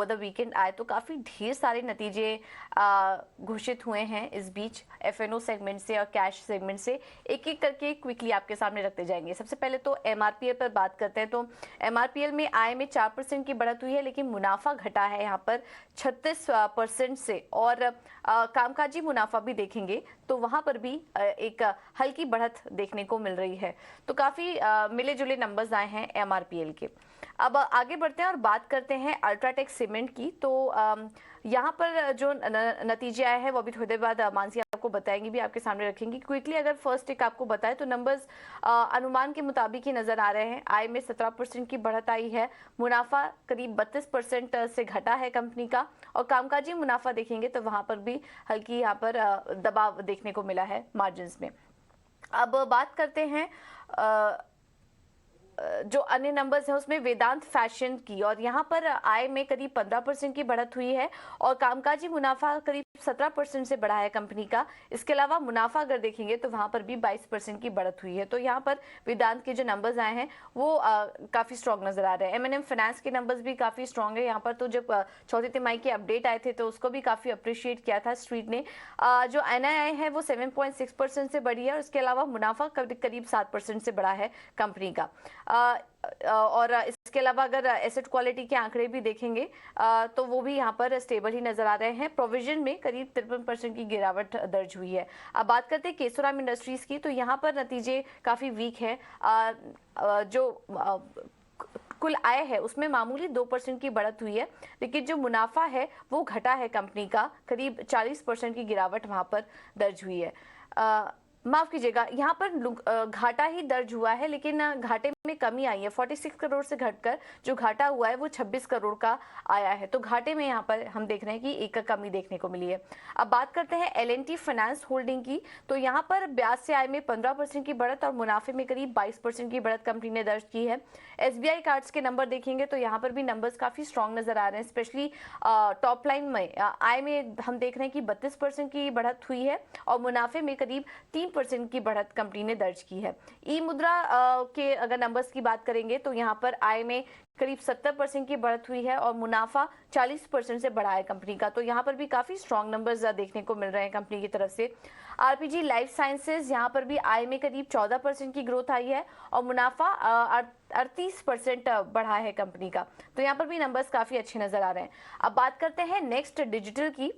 Over the weekend आए तो काफ़ी ढेर सारे नतीजे घोषित हुए हैं इस बीच एफएनओ सेगमेंट से और कैश सेगमेंट से। एक एक करके क्विकली आपके सामने रखते जाएंगे। सबसे पहले तो एमआरपीएल पर बात करते हैं। तो एमआरपीएल में आय में 4% की बढ़त हुई है, लेकिन मुनाफा घटा है यहाँ पर 36% से। और कामकाजी मुनाफा भी देखेंगे तो वहां पर भी एक हल्की बढ़त देखने को मिल रही है। तो काफी मिले जुले नंबर्स आए हैं एमआरपीएल के। अब आगे बढ़ते हैं और बात करते हैं अल्ट्राटेक सीमेंट की। तो यहाँ पर जो नतीजे आए हैं वो अभी थोड़ी देर बाद मानसी आपको बताएंगी, भी आपके सामने रखेंगी। क्विकली अगर फर्स्ट एक आपको बताए तो नंबर्स अनुमान के मुताबिक ही नजर आ रहे हैं। आय में 17% की बढ़त आई है, मुनाफा करीब 32% से घटा है कंपनी का। और कामकाजी मुनाफा देखेंगे तो वहां पर भी हल्की यहाँ पर दबाव देखने को मिला है मार्जिन्स में। अब बात करते हैं जो अन्य नंबर्स हैं उसमें वेदांत फैशन की, और यहाँ पर आय में करीब 15% की बढ़त हुई है और कामकाजी मुनाफा करीब 17% से बढ़ा है कंपनी का। इसके अलावा मुनाफा अगर देखेंगे तो वहां पर भी 22% की बढ़त हुई है। तो यहाँ पर वेदांत के जो नंबर्स आए हैं वो काफी स्ट्रॉन्ग नजर आ रहे हैं। एमएनएम फाइनेंस के नंबर्स भी काफी स्ट्रॉन्ग है। यहाँ पर तो जब चौथी तिमाही के अपडेट आए थे तो उसको भी काफी अप्रिशिएट किया था स्ट्रीट ने। जो एनआईआई है वो 7.6% से बढ़ी है और इसके अलावा मुनाफा करीब 7% से बढ़ा है कंपनी का। और इसके अलावा अगर एसेट क्वालिटी के आंकड़े भी देखेंगे तो वो भी यहाँ पर स्टेबल ही नजर आ रहे हैं। प्रोविजन में करीब 53% की गिरावट दर्ज हुई है। अब बात करते हैं केशोराम इंडस्ट्रीज की। तो यहाँ पर नतीजे काफी वीक है। जो कुल आय है उसमें मामूली 2% की बढ़त हुई है, लेकिन जो मुनाफा है वो घटा है कंपनी का। करीब 40% की गिरावट वहां पर दर्ज हुई है। माफ कीजिएगा, यहाँ पर घाटा ही दर्ज हुआ है, लेकिन घाटे में कमी आई है। 46 करोड़ से घटकर जो घाटा हुआ है वो 26 करोड़ का आया है। तो घाटे में यहाँ पर हम देख रहे हैं कि एक कमी देखने को मिली है। अब बात करते हैं एल&टी फाइनेंस होल्डिंग की। तो यहाँ पर ब्याज से आय में 15% की बढ़त और मुनाफे में करीब 22% की बढ़त कंपनी ने दर्ज की है। एसबीआई कार्ड्स के नंबर देखेंगे तो यहाँ पर भी नंबर्स काफी स्ट्रॉन्ग नजर आ रहे हैं। स्पेशली टॉप लाइन में आय में हम देख रहे हैं कि 32% की बढ़त हुई है और मुनाफे में करीब 3% की बढ़त कंपनी ने दर्ज की है। ई मुद्रा के अगर नंबर्स की बात करेंगे तो यहाँ पर आय में करीब 70% की बढ़त हुई है और मुनाफा 40% से बढ़ा है कंपनी का। तो यहाँ पर भी काफी स्ट्रॉन्ग नंबर्स देखने को मिल रहे हैं कंपनी की तरफ से। आरपीजी लाइफ साइंसेज, यहाँ पर भी आय में करीब 14% की ग्रोथ आई है और मुनाफा 38% बढ़ा है कंपनी का। तो यहाँ पर भी नंबर्स काफी अच्छे नजर आ रहे हैं। अब बात करते हैं नेक्स्ट डिजिटल की।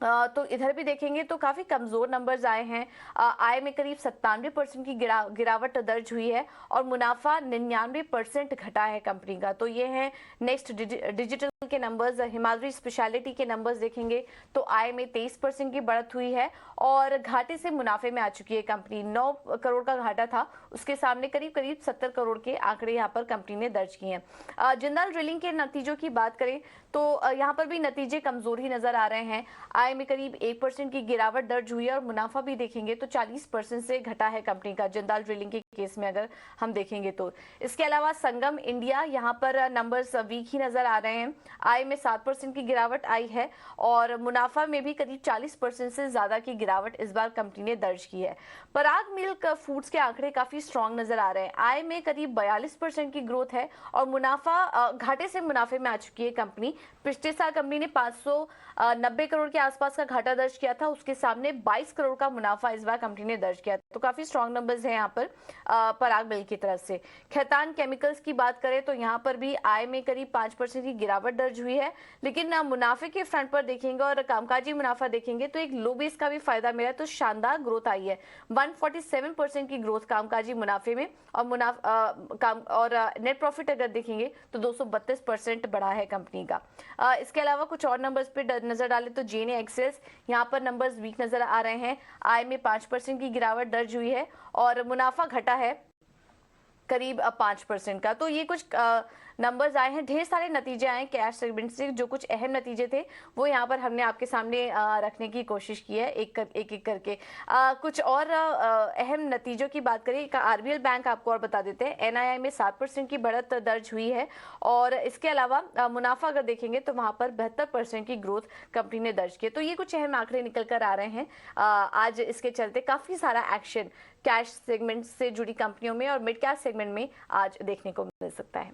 तो इधर भी देखेंगे तो काफी कमजोर नंबर्स आए हैं। आय में करीब 97% की गिरावट दर्ज हुई है और मुनाफा 99% घटा है कंपनी का। तो ये है नेक्स्ट डिजिटल के नंबर्स। हिमाद्री स्पेशलिटी के नंबर्स देखेंगे तो आय में 23% की बढ़त हुई है और घाटे से मुनाफे में आ चुकी है कंपनी। 9 करोड़ का घाटा था, उसके सामने करीब 70 करोड़ के आंकड़े यहाँ पर कंपनी ने दर्ज किए हैं। जिंदाल ड्रिलिंग के नतीजों की बात करें तो यहाँ पर भी नतीजे कमजोर ही नजर आ रहे हैं। आय में करीब 1% की गिरावट दर्ज हुई है और मुनाफा भी देखेंगे तो 40% से घटा है कंपनी का जिंदाल ड्रिलिंग के केस में अगर हम देखेंगे तो। इसके अलावा संगम इंडिया, यहाँ पर नंबर्स वीक ही नजर आ रहे हैं। आय में 7% की गिरावट आई है और मुनाफा में भी करीब 40% से ज्यादा की गिरावट इस बार कंपनी ने दर्ज की है। पराग मिल्क फूड्स के आंकड़े काफी स्ट्रॉन्ग नजर आ रहे हैं। आय में करीब 42% की ग्रोथ है और मुनाफा घाटे से मुनाफे में आ चुकी है कंपनी। पिछले साल कंपनी ने 590 करोड़ के आसपास का घाटा दर्ज किया था, उसके सामने 22 करोड़ का मुनाफा इस बार कंपनी ने दर्ज किया। तो काफी स्ट्रॉन्ग नंबर्स हैं यहाँ पर पराग मिल्क की तरफ से। खैतान केमिकल्स की बात करें तो यहाँ पर भी आय में करीब 5% की गिरावट दर्ज हुई है, लेकिन मुनाफे के फ्रंट पर देखेंगे और कामकाजी मुनाफा देखेंगे तो एक लो बेस का भी फायदा मिला, तो शानदार ग्रोथ आई है। 147% की ग्रोथ कामकाजी मुनाफे में और नेट प्रॉफिट अगर देखेंगे तो 232% बढ़ा है कंपनी का। इसके अलावा कुछ और नंबर्स पे नजर डालें तो जेने एक्सेस, यहाँ पर नंबर्स वीक नजर आ रहे हैं। आय में 5% की गिरावट दर्ज हुई है और मुनाफा घटा है करीब 5% का। तो ये कुछ नंबर्स आए हैं, ढेर सारे नतीजे आए कैश सेगमेंट से। जो कुछ अहम नतीजे थे वो यहाँ पर हमने आपके सामने रखने की कोशिश की है एक एक करके। कुछ और अहम नतीजों की बात करें, आरबीएल बैंक आपको और बता देते हैं। एनआईआई में 7% की बढ़त दर्ज हुई है और इसके अलावा मुनाफा अगर देखेंगे तो वहां पर 72% की ग्रोथ कंपनी ने दर्ज की। तो ये कुछ अहम आंकड़े निकल कर आ रहे हैं। आज इसके चलते काफी सारा एक्शन कैश सेगमेंट से जुड़ी कंपनियों में और मिड कैप सेगमेंट में आज देखने को मिल सकता है।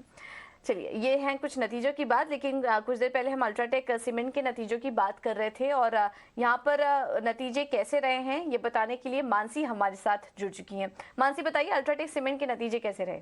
चलिए, ये हैं कुछ नतीजों की बात, लेकिन कुछ देर पहले हम अल्ट्राटेक सीमेंट के नतीजों की बात कर रहे थे और यहाँ पर नतीजे कैसे रहे हैं ये बताने के लिए मानसी हमारे साथ जुड़ चुकी हैं। मानसी, बताइए अल्ट्राटेक सीमेंट के नतीजे कैसे रहे?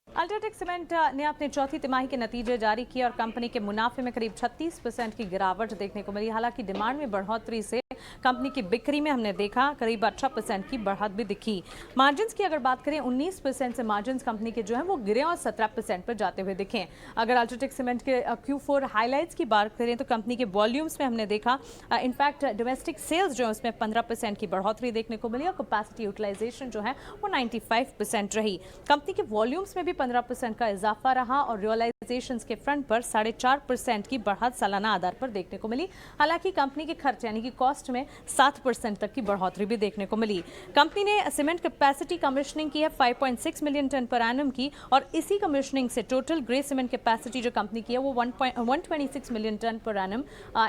अल्ट्राटेक सीमेंट ने अपने चौथी तिमाही के नतीजे जारी किए और कंपनी के मुनाफे में करीब 36% की गिरावट देखने को मिली। हालांकि डिमांड में बढ़ोतरी से कंपनी की बिक्री में हमने देखा करीब 18% की बढ़त भी दिखी। मार्जिन की अगर बात करें 19% से मार्जिन कंपनी के जो है वो गिरे और 17% पर जाते हुए दिखे। अगर अल्ट्राटेक सीमेंट के Q4 हाईलाइट्स की बात करें तो कंपनी के वॉल्यूम्स में हमने देखा इनफैक्ट डोमेस्टिक सेल्स जो है उसमें 15% की बढ़ोतरी देखने को मिली और कैपेसिटी यूटिलाइजेशन जो है वो 95% रही। कंपनी के वॉल्यूम्स में भी 15% का इजाफा रहा और रियलाइजेशंस के फ्रंट पर 4.5% की बढ़त सालाना आधार पर देखने को मिली। हालांकि कंपनी के खर्च यानी कि कॉस्ट में 7% तक की बढ़ोतरी भी देखने को मिली। कंपनी ने सीमेंट कैपेसिटी कमिश्निंग की है 5.6 मिलियन टन पर एनम की और इसी कमिश्निंग से टोटल ग्रे सीमेंट कैपेसिटी जो कंपनी की है वो 126 million ton per annum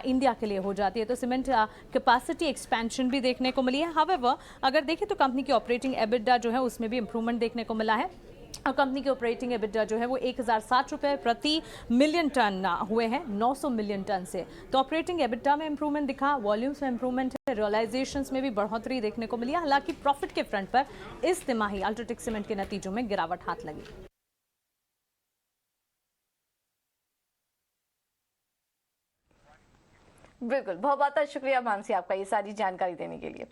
India के लिए हो जाती है। तो सीमेंट कैपेसिटी एक्सपेंशन भी देखने को मिली है। हावेवर अगर देखें तो कंपनी की ऑपरेटिंग एबिटा जो है उसमें भी इंप्रूवमेंट देखने को मिला है और कंपनी के ऑपरेटिंग एबिटा जो है वो 1060 रुपए प्रति मिलियन टन हुए हैं 900 मिलियन टन से। तो ऑपरेटिंग एबिटा में इंप्रूवमेंट दिखा, वॉल्यूम्स में इंप्रूवमेंट है, रियलाइजेशंस में भी बढ़ोतरी देखने को मिली। हालांकि प्रॉफिट के फ्रंट पर इस तिमाही अल्ट्राटेक सीमेंट के नतीजों में गिरावट हाथ लगी। बिल्कुल, बहुत बहुत शुक्रिया मानसी आपका ये सारी जानकारी देने के लिए।